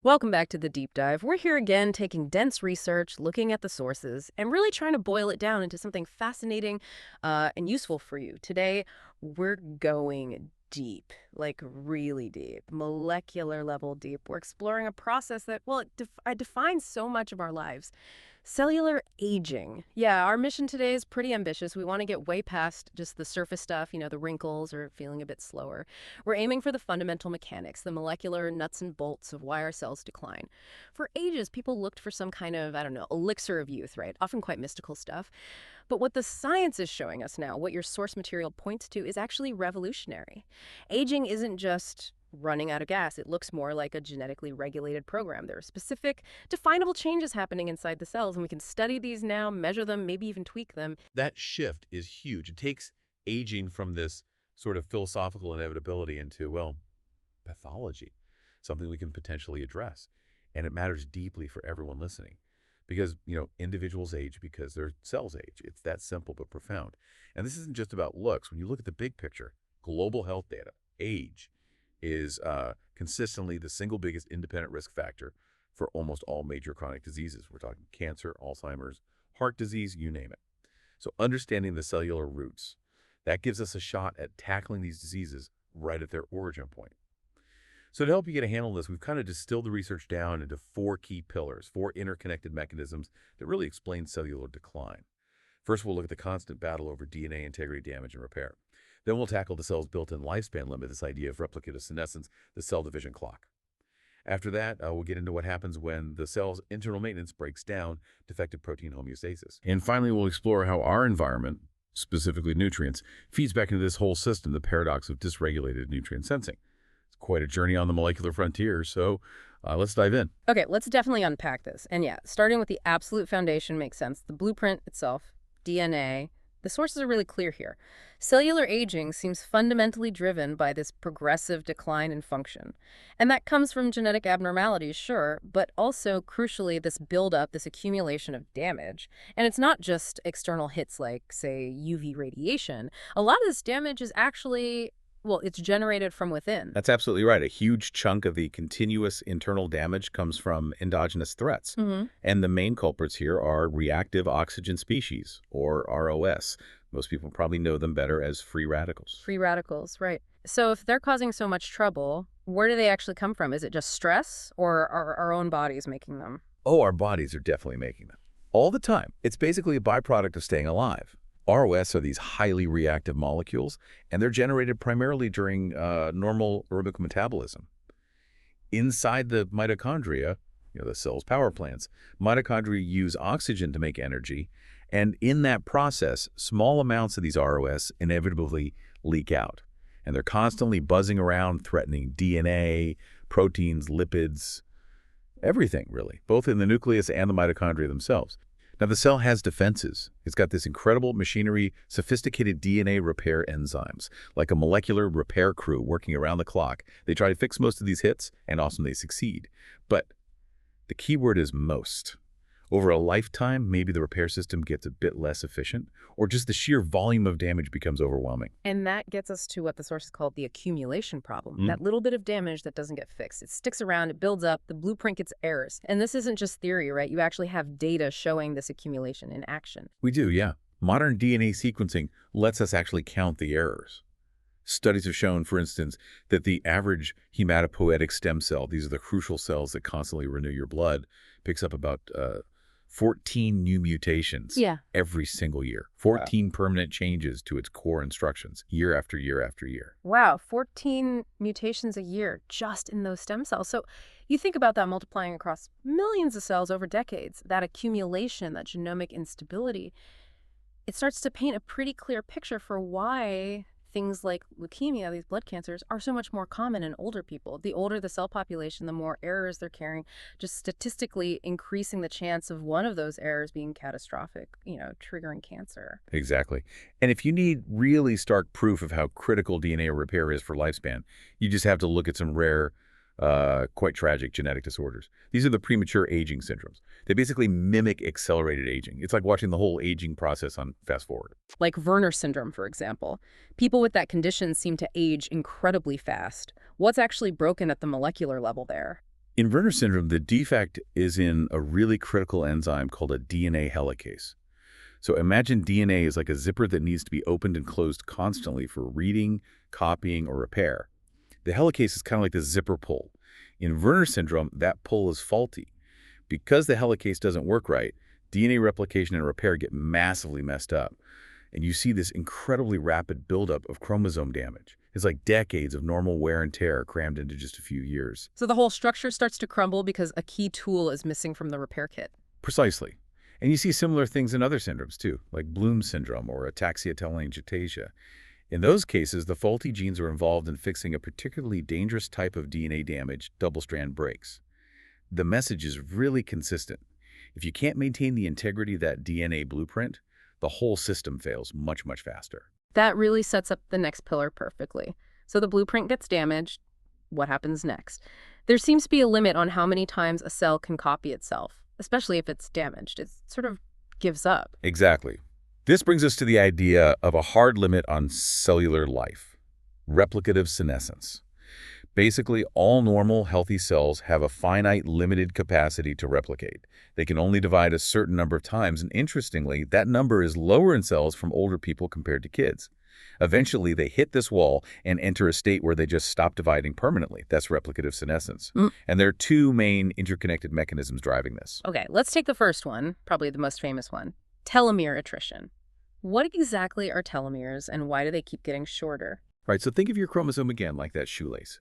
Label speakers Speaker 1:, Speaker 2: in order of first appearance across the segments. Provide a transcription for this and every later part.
Speaker 1: Welcome back to the deep dive. We're here again taking dense research, looking at the sources, and really trying to boil it down into something fascinating and useful for you. Today, we're going deep, like really deep, molecular level deep. We're exploring a process that, well, it defines so much of our lives. Cellular aging. Yeah, our mission today is pretty ambitious. We want to get way past just the surface stuff, the wrinkles or feeling a bit slower. We're aiming for the fundamental mechanics, the molecular nuts and bolts of why our cells decline. For ages, people looked for some kind of, I don't know, elixir of youth, right? Often quite mystical stuff. But what the science is showing us now, what your source material points to, is actually revolutionary. Aging isn't just running out of gas. It looks more like a genetically regulated program. There are specific, definable changes happening inside the cells, and we can study these now, measure them, maybe even tweak them.
Speaker 2: That shift is huge. It takes aging from this sort of philosophical inevitability into, well, pathology, something we can potentially address. And it matters deeply for everyone listening because, individuals age because their cells age. It's that simple but profound. And this isn't just about looks. When you look at the big picture, global health data, age is consistently the single biggest independent risk factor for almost all major chronic diseases. We're talking cancer, Alzheimer's, heart disease, you name it. So understanding the cellular roots, that gives us a shot at tackling these diseases right at their origin point. So to help you get a handle on this, we've kind of distilled the research down into four key pillars, four interconnected mechanisms that really explain cellular decline. First, we'll look at the constant battle over DNA integrity, damage, and repair. Then we'll tackle the cell's built-in lifespan limit, this idea of replicative senescence, the cell division clock. After that, we'll get into what happens when the cell's internal maintenance breaks down, defective protein homeostasis. And finally, we'll explore how our environment, specifically nutrients, feeds back into this whole system, the paradox of dysregulated nutrient sensing. It's quite a journey on the molecular frontier, so let's dive in.
Speaker 1: Okay, let's definitely unpack this. And yeah, starting with the absolute foundation makes sense. The blueprint itself, DNA. The sources are really clear here. Cellular aging seems fundamentally driven by this progressive decline in function. And that comes from genetic abnormalities, sure, but also, crucially, this buildup, this accumulation of damage. And it's not just external hits like, say, UV radiation. A lot of this damage is actually, well, it's generated from within.
Speaker 3: That's absolutely right. A huge chunk of the continuous internal damage comes from endogenous threats. And the main culprits here are reactive oxygen species, or ROS. Most people probably know them better as free radicals.
Speaker 1: Free radicals, right. So if they're causing so much trouble, where do they actually come from? Is it just stress, or are our own bodies making them?
Speaker 3: Oh, our bodies are definitely making them. All the time. It's basically a byproduct of staying alive. ROS are these highly reactive molecules, and they're generated primarily during normal aerobic metabolism. Inside the mitochondria, the cell's power plants, mitochondria use oxygen to make energy, and in that process, small amounts of these ROS inevitably leak out. And they're constantly buzzing around, threatening DNA, proteins, lipids, everything really, both in the nucleus and the mitochondria themselves. Now, the cell has defenses. It's got this incredible machinery, sophisticated DNA repair enzymes, like a molecular repair crew working around the clock. They try to fix most of these hits, and often they succeed. But the key word is most. Over a lifetime, maybe the repair system gets a bit less efficient, or just the sheer volume of damage becomes overwhelming.
Speaker 1: And that gets us to what the sources call the accumulation problem. That little bit of damage that doesn't get fixed. It sticks around, it builds up, the blueprint gets errors. And this isn't just theory, right? You actually have data showing this accumulation in action.
Speaker 3: We do, yeah. Modern DNA sequencing lets us actually count the errors. Studies have shown, for instance, that the average hematopoietic stem cell, these are the crucial cells that constantly renew your blood, picks up about 14 new mutations every single year. 14 permanent changes to its core instructions year after year after year.
Speaker 1: Wow, 14 mutations a year just in those stem cells. So you think about that multiplying across millions of cells over decades, that accumulation, that genomic instability, it starts to paint a pretty clear picture for why things like leukemia, these blood cancers, are so much more common in older people. The older the cell population, the more errors they're carrying, just statistically increasing the chance of one of those errors being catastrophic, triggering cancer.
Speaker 3: Exactly. And if you need really stark proof of how critical DNA repair is for lifespan, you just have to look at some rare, quite tragic genetic disorders. These are the premature aging syndromes. They basically mimic accelerated aging. It's like watching the whole aging process on fast forward.
Speaker 1: Like Werner syndrome, for example. People with that condition seem to age incredibly fast. What's actually broken at the molecular level there?
Speaker 3: In Werner syndrome, the defect is in a really critical enzyme called a DNA helicase. So imagine DNA is like a zipper that needs to be opened and closed constantly for reading, copying, or repair. The helicase is kind of like the zipper pull. In Werner syndrome, that pull is faulty. Because the helicase doesn't work right, DNA replication and repair get massively messed up. And you see this incredibly rapid buildup of chromosome damage. It's like decades of normal wear and tear crammed into just a few years.
Speaker 1: So the whole structure starts to crumble because a key tool is missing from the repair kit.
Speaker 3: Precisely. And you see similar things in other syndromes too, like Bloom syndrome or ataxia-telangiectasia. In those cases, the faulty genes are involved in fixing a particularly dangerous type of DNA damage, double-strand breaks. The message is really consistent. If you can't maintain the integrity of that DNA blueprint, the whole system fails much, much faster.
Speaker 1: That really sets up the next pillar perfectly. So the blueprint gets damaged. What happens next? There seems to be a limit on how many times a cell can copy itself, especially if it's damaged. It sort of gives up.
Speaker 3: Exactly. This brings us to the idea of a hard limit on cellular life, replicative senescence. Basically, all normal, healthy cells have a finite, limited capacity to replicate. They can only divide a certain number of times, and interestingly, that number is lower in cells from older people compared to kids. Eventually, they hit this wall and enter a state where they just stop dividing permanently. That's replicative senescence. And there are two main interconnected mechanisms driving this.
Speaker 1: Okay, let's take the first one, probably the most famous one, telomere attrition. What exactly are telomeres, and why do they keep getting shorter?
Speaker 3: Right, so think of your chromosome again like that shoelace.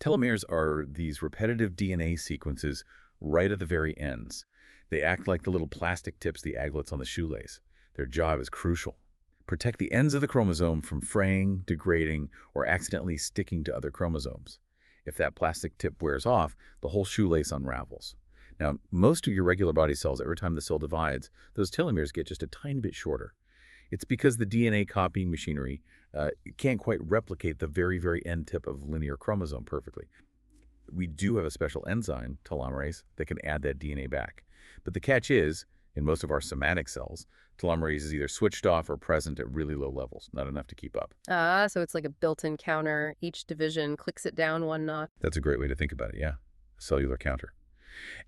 Speaker 3: Telomeres are these repetitive DNA sequences right at the very ends. They act like the little plastic tips, the aglets on the shoelace. Their job is crucial. Protect the ends of the chromosome from fraying, degrading, or accidentally sticking to other chromosomes. If that plastic tip wears off, the whole shoelace unravels. Now, most of your regular body cells, every time the cell divides, those telomeres get just a tiny bit shorter. It's because the DNA copying machinery can't quite replicate the very, very end tip of linear chromosome perfectly. We do have a special enzyme, telomerase, that can add that DNA back. But the catch is, in most of our somatic cells, telomerase is either switched off or present at really low levels, not enough to keep up.
Speaker 1: So it's like a built-in counter. Each division clicks it down one notch.
Speaker 3: That's a great way to think about it, yeah. A cellular counter.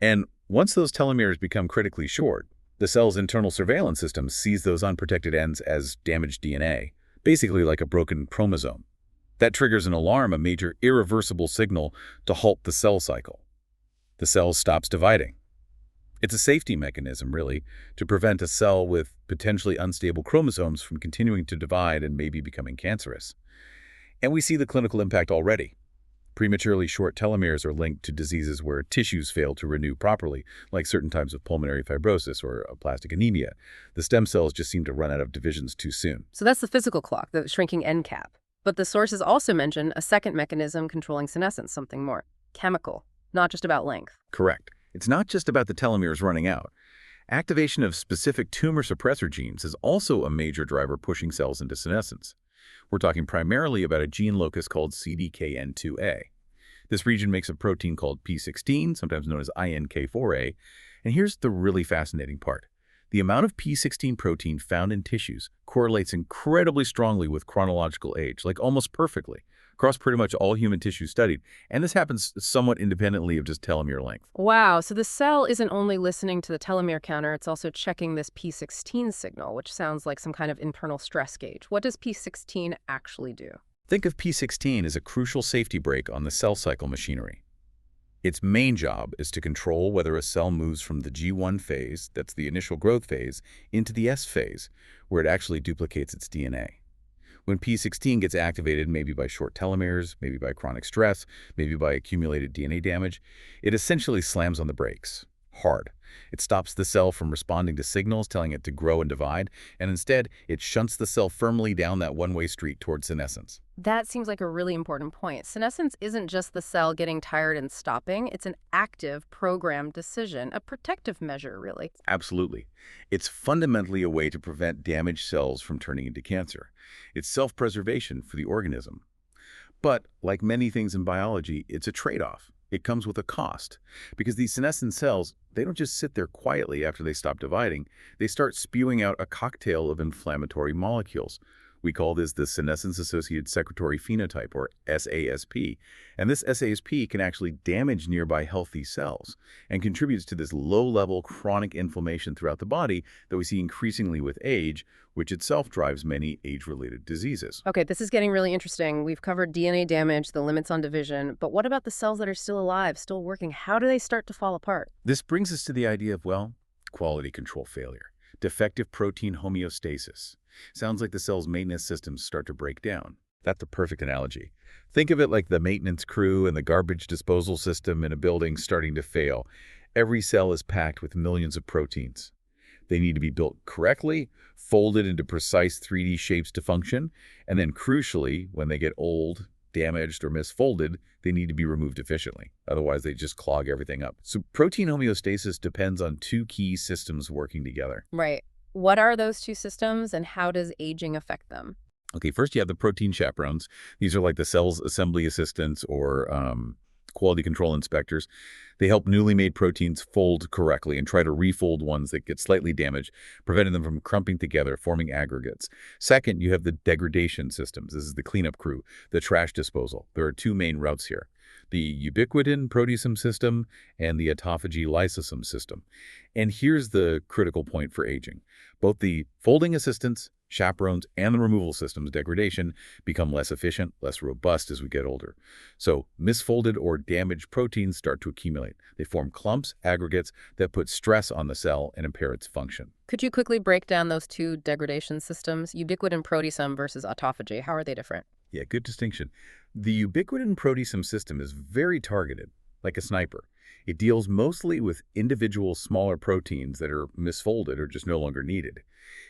Speaker 3: And once those telomeres become critically short, the cell's internal surveillance system sees those unprotected ends as damaged DNA, basically like a broken chromosome. That triggers an alarm, a major irreversible signal to halt the cell cycle. The cell stops dividing. It's a safety mechanism, really, to prevent a cell with potentially unstable chromosomes from continuing to divide and maybe becoming cancerous. And we see the clinical impact already. Prematurely short telomeres are linked to diseases where tissues fail to renew properly, like certain types of pulmonary fibrosis or aplastic anemia. The stem cells just seem to run out of divisions too soon.
Speaker 1: So that's the physical clock, the shrinking end cap. But the sources also mention a second mechanism controlling senescence, something more chemical, not just about length.
Speaker 3: Correct. It's not just about the telomeres running out. Activation of specific tumor suppressor genes is also a major driver pushing cells into senescence. We're talking primarily about a gene locus called CDKN2A. This region makes a protein called P16, sometimes known as INK4A, and here's the really fascinating part. The amount of P16 protein found in tissues correlates incredibly strongly with chronological age, like almost perfectly, across pretty much all human tissue studied, and this happens somewhat independently of just telomere length.
Speaker 1: Wow, so the cell isn't only listening to the telomere counter, it's also checking this P16 signal, which sounds like some kind of internal stress gauge. What does P16 actually do?
Speaker 3: Think of P16 as a crucial safety brake on the cell cycle machinery. Its main job is to control whether a cell moves from the G1 phase, that's the initial growth phase, into the S phase, where it actually duplicates its DNA. When P16 gets activated, maybe by short telomeres, maybe by chronic stress, maybe by accumulated DNA damage, it essentially slams on the brakes, hard. It stops the cell from responding to signals telling it to grow and divide, and instead, it shunts the cell firmly down that one-way street towards senescence.
Speaker 1: That seems like a really important point. Senescence isn't just the cell getting tired and stopping. It's an active, programmed decision, a protective measure, really.
Speaker 3: Absolutely. It's fundamentally a way to prevent damaged cells from turning into cancer. It's self-preservation for the organism. But, like many things in biology, it's a trade-off. It comes with a cost, because these senescent cells, they don't just sit there quietly after they stop dividing. They start spewing out a cocktail of inflammatory molecules. We call this the senescence-associated secretory phenotype, or SASP. And this SASP can actually damage nearby healthy cells and contributes to this low-level chronic inflammation throughout the body that we see increasingly with age, which itself drives many age-related diseases.
Speaker 1: Okay, this is getting really interesting. We've covered DNA damage, the limits on division, but what about the cells that are still alive, still working? How do they start to fall apart?
Speaker 3: This brings us to the idea of, well, quality control failure, defective protein homeostasis. Sounds like the cell's maintenance systems start to break down. That's the perfect analogy. Think of it like the maintenance crew and the garbage disposal system in a building starting to fail. Every cell is packed with millions of proteins. They need to be built correctly, folded into precise 3D shapes to function, and then crucially, when they get old, damaged, or misfolded, they need to be removed efficiently. Otherwise, they just clog everything up. So protein homeostasis depends on two key systems working together.
Speaker 1: Right. What are those two systems and how does aging affect them?
Speaker 3: Okay, first you have the protein chaperones. These are like the cell's assembly assistants or quality control inspectors. They help newly made proteins fold correctly and try to refold ones that get slightly damaged, preventing them from clumping together, forming aggregates. Second, you have the degradation systems. This is the cleanup crew, the trash disposal. There are two main routes here: the ubiquitin proteasome system and the autophagy lysosome system. And here's the critical point for aging. Both the folding assistants, chaperones, and the removal systems, degradation, become less efficient, less robust as we get older. So misfolded or damaged proteins start to accumulate. They form clumps, aggregates that put stress on the cell and impair its function.
Speaker 1: Could you quickly break down those two degradation systems, ubiquitin proteasome versus autophagy? How are they different?
Speaker 3: Yeah, good distinction. The ubiquitin proteasome system is very targeted, like a sniper. It deals mostly with individual smaller proteins that are misfolded or just no longer needed.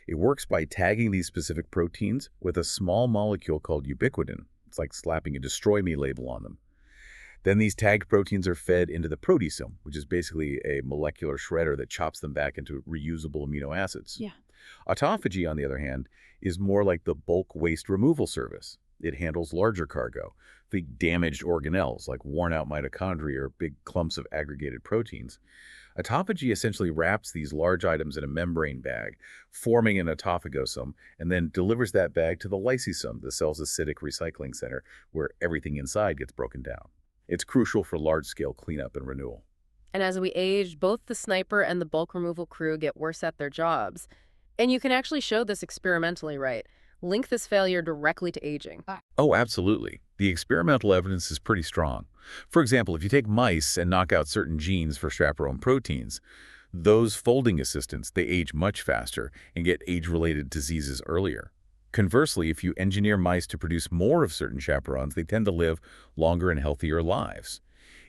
Speaker 3: It works by tagging these specific proteins with a small molecule called ubiquitin. It's like slapping a destroy me label on them. Then these tagged proteins are fed into the proteasome, which is basically a molecular shredder that chops them back into reusable amino acids.
Speaker 1: Yeah.
Speaker 3: Autophagy, on the other hand, is more like the bulk waste removal service. It handles larger cargo, think damaged organelles like worn-out mitochondria or big clumps of aggregated proteins. Autophagy essentially wraps these large items in a membrane bag, forming an autophagosome, and then delivers that bag to the lysosome, the cell's acidic recycling center, where everything inside gets broken down. It's crucial for large-scale cleanup and renewal.
Speaker 1: And as we age, both the sniper and the bulk removal crew get worse at their jobs. And you can actually show this experimentally, right? Link this failure directly to aging.
Speaker 3: Oh, absolutely. The experimental evidence is pretty strong. For example, if you take mice and knock out certain genes for chaperone proteins, those folding assistants, they age much faster and get age-related diseases earlier. Conversely, if you engineer mice to produce more of certain chaperones, they tend to live longer and healthier lives.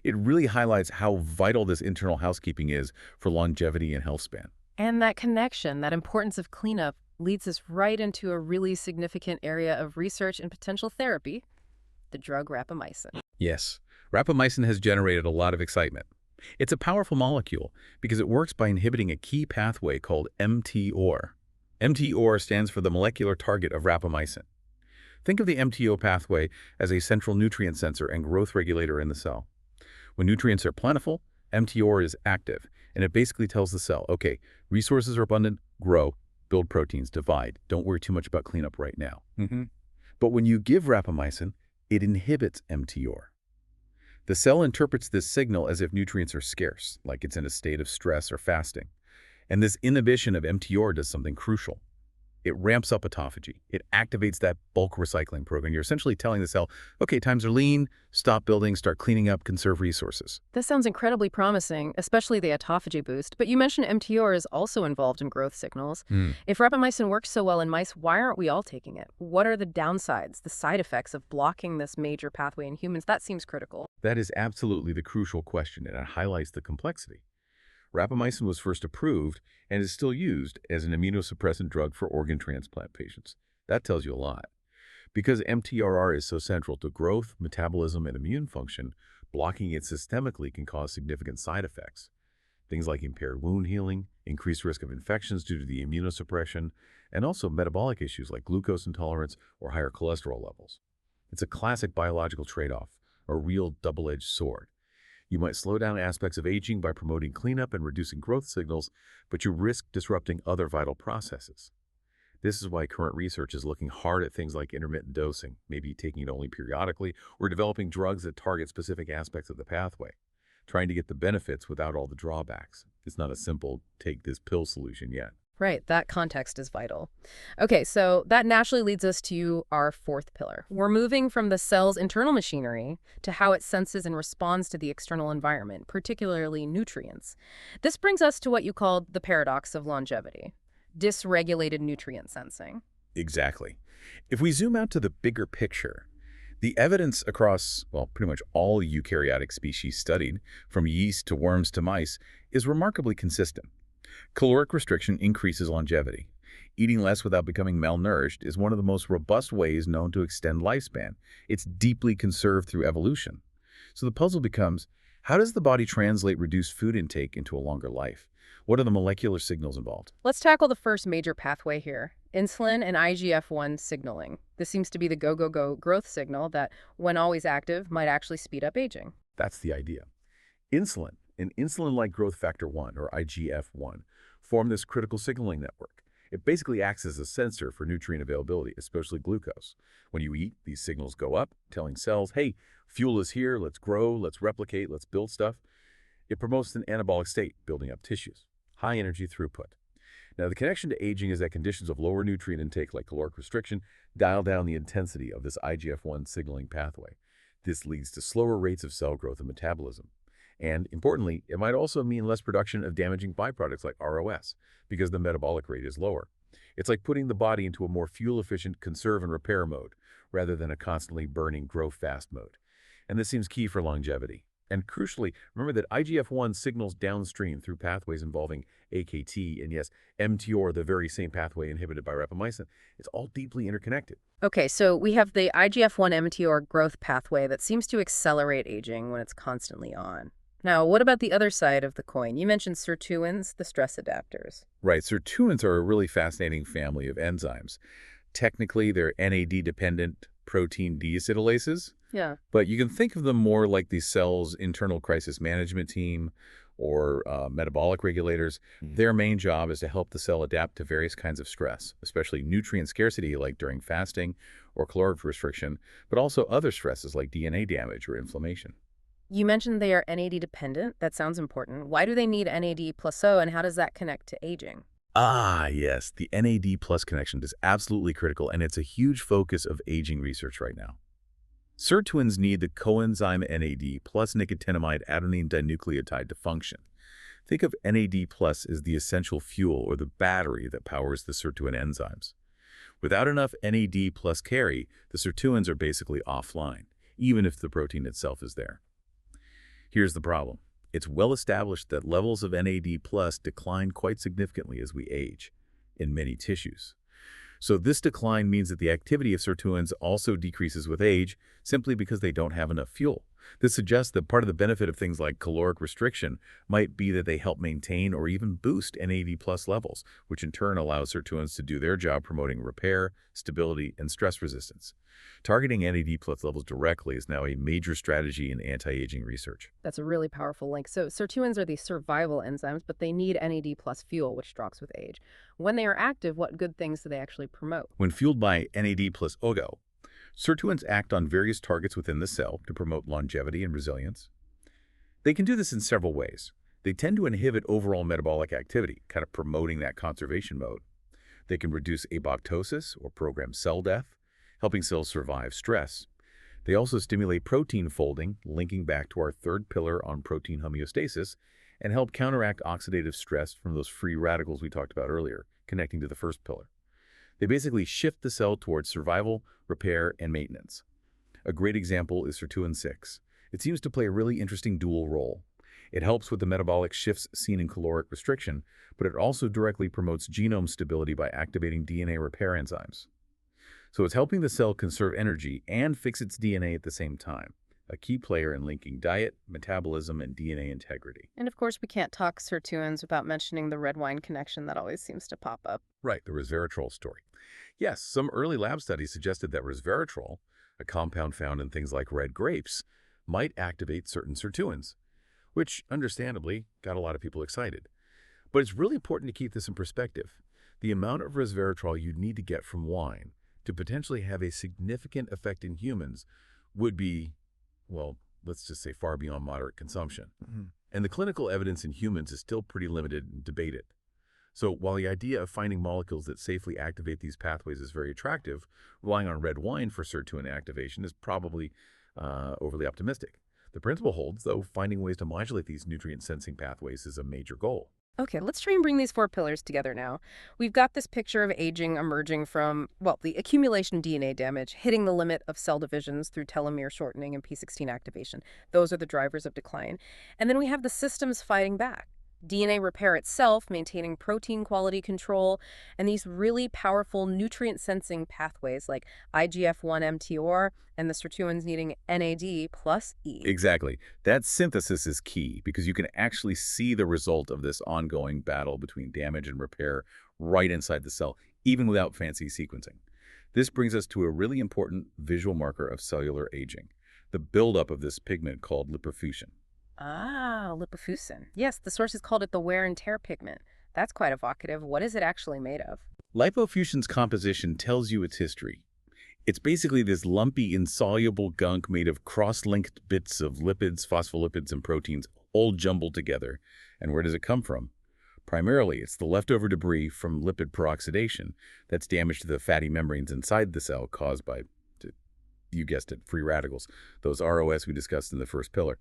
Speaker 3: It really highlights how vital this internal housekeeping is for longevity and health span.
Speaker 1: And that connection, that importance of cleanup, leads us right into a really significant area of research and potential therapy, the drug rapamycin.
Speaker 3: Yes, rapamycin has generated a lot of excitement. It's a powerful molecule because it works by inhibiting a key pathway called mTOR. mTOR stands for the molecular target of rapamycin. Think of the mTOR pathway as a central nutrient sensor and growth regulator in the cell. When nutrients are plentiful, mTOR is active, and it basically tells the cell, okay, resources are abundant, grow, build proteins, divide. Don't worry too much about cleanup right now. But when you give rapamycin, it inhibits mTOR. The cell interprets this signal as if nutrients are scarce, like it's in a state of stress or fasting. And this inhibition of mTOR does something crucial. It ramps up autophagy. It activates that bulk recycling program. You're essentially telling the cell, okay, times are lean, stop building, start cleaning up, conserve resources.
Speaker 1: This sounds incredibly promising, especially the autophagy boost, but you mentioned mTOR is also involved in growth signals. If rapamycin works so well in mice, why aren't we all taking it? What are the downsides, the side effects of blocking this major pathway in humans? That seems critical.
Speaker 3: That is absolutely the crucial question, and it highlights the complexity. Rapamycin was first approved and is still used as an immunosuppressant drug for organ transplant patients. That tells you a lot. Because mTOR is so central to growth, metabolism, and immune function, blocking it systemically can cause significant side effects. Things like impaired wound healing, increased risk of infections due to the immunosuppression, and also metabolic issues like glucose intolerance or higher cholesterol levels. It's a classic biological trade-off, a real double-edged sword. You might slow down aspects of aging by promoting cleanup and reducing growth signals, but you risk disrupting other vital processes. This is why current research is looking hard at things like intermittent dosing, maybe taking it only periodically, or developing drugs that target specific aspects of the pathway, trying to get the benefits without all the drawbacks. It's not a simple take this pill solution yet.
Speaker 1: Right, that context is vital. Okay, so that naturally leads us to our fourth pillar. We're moving from the cell's internal machinery to how it senses and responds to the external environment, particularly nutrients. This brings us to what you called the paradox of longevity, dysregulated nutrient sensing.
Speaker 3: Exactly. If we zoom out to the bigger picture, the evidence across, well, pretty much all eukaryotic species studied, from yeast to worms to mice, is remarkably consistent. Caloric restriction increases longevity. Eating less without becoming malnourished is one of the most robust ways known to extend lifespan. It's deeply conserved through evolution. So the puzzle becomes, how does the body translate reduced food intake into a longer life? What are the molecular signals involved?
Speaker 1: Let's tackle the first major pathway here, insulin and IGF-1 signaling. This seems to be the go-go-go growth signal that, when always active, might actually speed up aging.
Speaker 3: That's the idea. Insulin and insulin-like growth factor 1, or IGF-1, form this critical signaling network. It basically acts as a sensor for nutrient availability, especially glucose. When you eat, these signals go up, telling cells, hey, fuel is here, let's grow, let's replicate, let's build stuff. It promotes an anabolic state, building up tissues. High energy throughput. Now, the connection to aging is that conditions of lower nutrient intake, like caloric restriction, dial down the intensity of this IGF-1 signaling pathway. This leads to slower rates of cell growth and metabolism. And importantly, it might also mean less production of damaging byproducts like ROS, because the metabolic rate is lower. It's like putting the body into a more fuel-efficient conserve and repair mode, rather than a constantly burning grow fast mode. And this seems key for longevity. And crucially, remember that IGF-1 signals downstream through pathways involving AKT and, yes, mTOR, the very same pathway inhibited by rapamycin. It's all deeply interconnected.
Speaker 1: Okay, so we have the IGF-1 mTOR growth pathway that seems to accelerate aging when it's constantly on. Now, what about the other side of the coin? You mentioned sirtuins, the stress adapters.
Speaker 3: Right, sirtuins are a really fascinating family of enzymes. Technically, they're NAD-dependent protein deacetylases,
Speaker 1: Yeah.
Speaker 3: but you can think of them more like the cell's internal crisis management team or metabolic regulators. Their main job is to help the cell adapt to various kinds of stress, especially nutrient scarcity like during fasting or caloric restriction, but also other stresses like DNA damage or inflammation.
Speaker 1: You mentioned they are NAD dependent. That sounds important. Why do they need NAD plus O, and how does that connect to aging?
Speaker 3: Ah, yes, the NAD plus connection is absolutely critical, and it's a huge focus of aging research right now. Sirtuins need the coenzyme NAD plus nicotinamide adenine dinucleotide to function. Think of NAD plus as the essential fuel or the battery that powers the sirtuin enzymes. Without enough NAD plus carry, the sirtuins are basically offline, even if the protein itself is there. Here's the problem. It's well established that levels of NAD plus decline quite significantly as we age in many tissues. So this decline means that the activity of sirtuins also decreases with age simply because they don't have enough fuel. This suggests that part of the benefit of things like caloric restriction might be that they help maintain or even boost NAD plus levels, which in turn allows sirtuins to do their job promoting repair, stability, and stress resistance. Targeting NAD plus levels directly is now a major strategy in anti-aging research.
Speaker 1: That's a really powerful link. So sirtuins are these survival enzymes, but they need NAD plus fuel, which drops with age. When they are active, what good things do they actually promote?
Speaker 3: When fueled by NAD plus OGO, sirtuins act on various targets within the cell to promote longevity and resilience. They can do this in several ways. They tend to inhibit overall metabolic activity, kind of promoting that conservation mode. They can reduce apoptosis or program cell death, helping cells survive stress. They also stimulate protein folding, linking back to our third pillar on protein homeostasis, and help counteract oxidative stress from those free radicals we talked about earlier, connecting to the first pillar. They basically shift the cell towards survival, repair, and maintenance. A great example is sirtuin 6. It seems to play a really interesting dual role. It helps with the metabolic shifts seen in caloric restriction, but it also directly promotes genome stability by activating DNA repair enzymes. So it's helping the cell conserve energy and fix its DNA at the same time, a key player in linking diet, metabolism, and DNA integrity.
Speaker 1: And of course, we can't talk sirtuins without mentioning the red wine connection that always seems to pop up.
Speaker 3: Right, the resveratrol story. Yes, some early lab studies suggested that resveratrol, a compound found in things like red grapes, might activate certain sirtuins, which understandably got a lot of people excited. But it's really important to keep this in perspective.
Speaker 2: The amount of resveratrol you'd need to get from wine to potentially have a significant effect in humans would be, well, let's just say far beyond moderate consumption. And the clinical evidence in humans is still pretty limited and debated. So while the idea of finding molecules that safely activate these pathways is very attractive, relying on red wine for sirtuin activation is probably overly optimistic. The principle holds, though finding ways to modulate these nutrient-sensing pathways is a major goal.
Speaker 1: Okay, let's try and bring these four pillars together now. We've got this picture of aging emerging from, well, the accumulation DNA damage, hitting the limit of cell divisions through telomere shortening and p16 activation. Those are the drivers of decline. And then we have the systems fighting back. DNA repair itself, maintaining protein quality control, and these really powerful nutrient-sensing pathways like IGF-1 mTOR and the sirtuins needing NAD plus E.
Speaker 3: Exactly. That synthesis is key because you can actually see the result of this ongoing battle between damage and repair right inside the cell, even without fancy sequencing. This brings us to a really important visual marker of cellular aging, the buildup of this pigment called lipofuscin.
Speaker 1: Ah, lipofuscin. Yes, the sources called it the wear and tear pigment. That's quite evocative. What is it actually made of?
Speaker 3: Lipofuscin's composition tells you its history. It's basically this lumpy, insoluble gunk made of cross-linked bits of lipids, phospholipids, and proteins all jumbled together. And where does it come from? Primarily, it's the leftover debris from lipid peroxidation that's damage to the fatty membranes inside the cell caused by, you guessed it, free radicals, those ROS we discussed in the first pillar.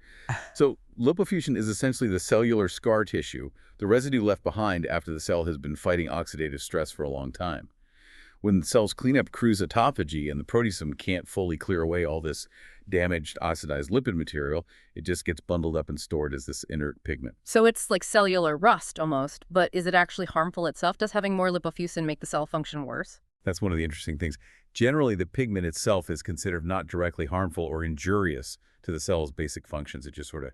Speaker 3: So lipofuscin is essentially the cellular scar tissue, the residue left behind after the cell has been fighting oxidative stress for a long time. When cells clean up Creu's autophagy and the proteasome can't fully clear away all this damaged, oxidized lipid material, it just gets bundled up and stored as this inert pigment.
Speaker 1: So it's like cellular rust almost, but is it actually harmful itself? Does having more lipofuscin make the cell function worse?
Speaker 3: That's one of the interesting things. Generally, the pigment itself is considered not directly harmful or injurious to the cell's basic functions. It just sort of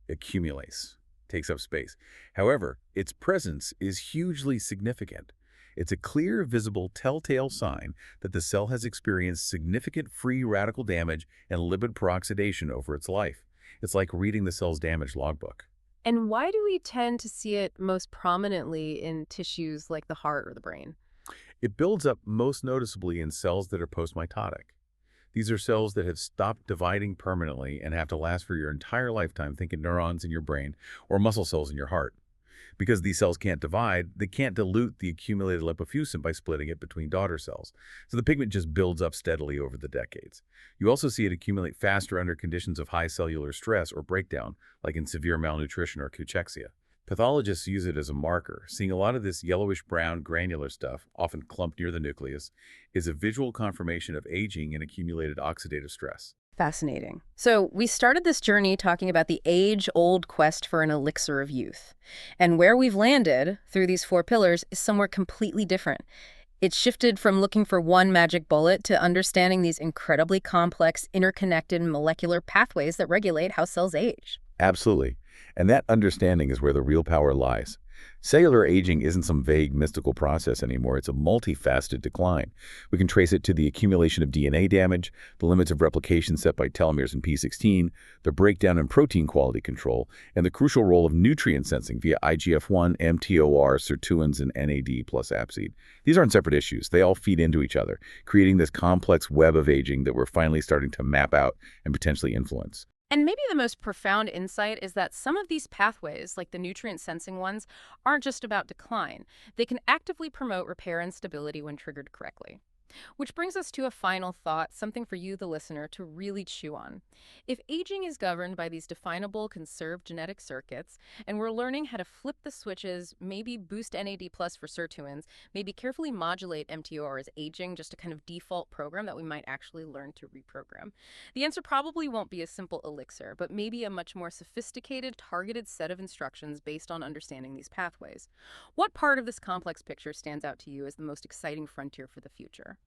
Speaker 3: accumulates, takes up space. However, its presence is hugely significant. It's a clear, visible, telltale sign that the cell has experienced significant free radical damage and lipid peroxidation over its life. It's like reading the cell's damage logbook.
Speaker 1: And why do we tend to see it most prominently in tissues like the heart or the brain?
Speaker 3: It builds up most noticeably in cells that are postmitotic. These are cells that have stopped dividing permanently and have to last for your entire lifetime, think of neurons in your brain or muscle cells in your heart. Because these cells can't divide, they can't dilute the accumulated lipofuscin by splitting it between daughter cells. So the pigment just builds up steadily over the decades. You also see it accumulate faster under conditions of high cellular stress or breakdown, like in severe malnutrition or cachexia. Pathologists use it as a marker. Seeing a lot of this yellowish-brown granular stuff, often clumped near the nucleus, is a visual confirmation of aging and accumulated oxidative stress.
Speaker 1: Fascinating. So we started this journey talking about the age-old quest for an elixir of youth. And where we've landed through these four pillars is somewhere completely different. It's shifted from looking for one magic bullet to understanding these incredibly complex, interconnected molecular pathways that regulate how cells age.
Speaker 3: Absolutely. And that understanding is where the real power lies. Cellular aging isn't some vague mystical process anymore. It's a multifaceted decline. We can trace it to the accumulation of DNA damage, the limits of replication set by telomeres in p16, the breakdown in protein quality control, and the crucial role of nutrient sensing via IGF-1, mTOR, sirtuins, and NAD plus APSID. These aren't separate issues. They all feed into each other, creating this complex web of aging that we're finally starting to map out and potentially influence.
Speaker 1: And maybe the most profound insight is that some of these pathways, like the nutrient-sensing ones, aren't just about decline. They can actively promote repair and stability when triggered correctly. Which brings us to a final thought, something for you, the listener, to really chew on. If aging is governed by these definable, conserved genetic circuits, and we're learning how to flip the switches, maybe boost NAD plus for sirtuins, maybe carefully modulate mTOR as aging, just a kind of default program that we might actually learn to reprogram, the answer probably won't be a simple elixir, but maybe a much more sophisticated, targeted set of instructions based on understanding these pathways. What part of this complex picture stands out to you as the most exciting frontier for the future?